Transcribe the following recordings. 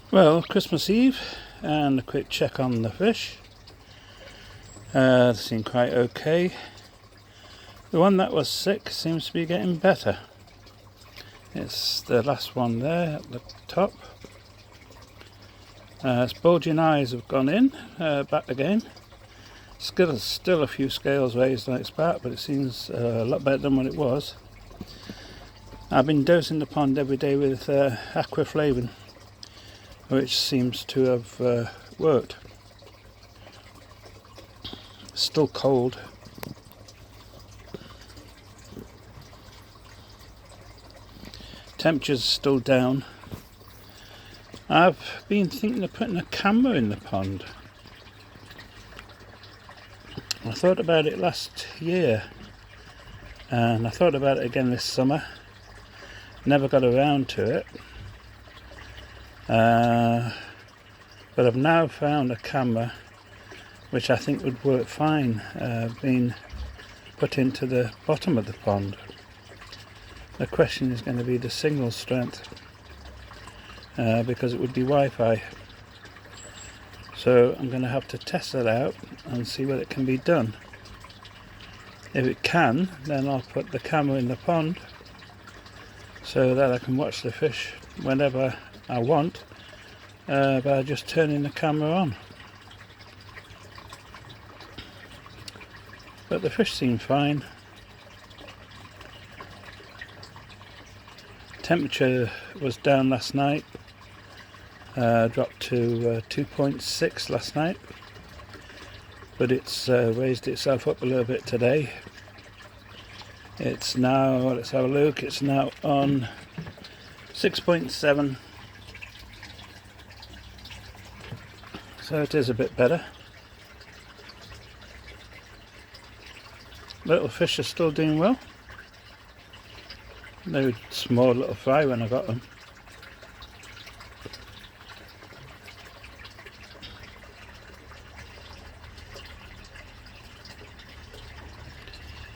Well, Christmas Eve and a quick check on the fish. They seem quite okay. The one that was sick seems to be getting better. It's the last one there at the top. Its bulging eyes have gone in, back again. Still a few scales raised on its back, but it seems a lot better than what it was. I've been dosing the pond every day with aquaflavin, which seems to have worked. Still cold. Temperature's still down. I've been thinking of putting a camera in the pond. I thought about it last year and I thought about it again this summer. Never got around to it. But I've now found a camera which I think would work fine, being put into the bottom of the pond. The question is going to be the signal strength, because it would be Wi-Fi. So I'm going to have to test that out and see whether it can be done. If it can, then I'll put the camera in the pond so that I can watch the fish whenever I want, by just turning the camera on. But the fish seem fine. Temperature was down last night, dropped to 2.6 last night, but it's raised itself up a little bit today. It's now, let's have a look, it's now on 6.7, so it is a bit better. Little fish are still doing well. They were small little fry when I got them.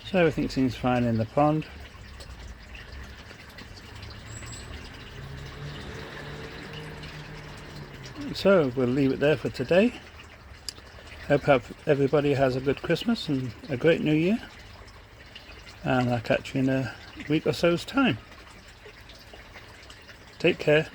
So everything seems fine in the pond. So we'll leave it there for today. Hope everybody has a good Christmas and a great New Year. And I'll catch you in a week or so's time. Take care.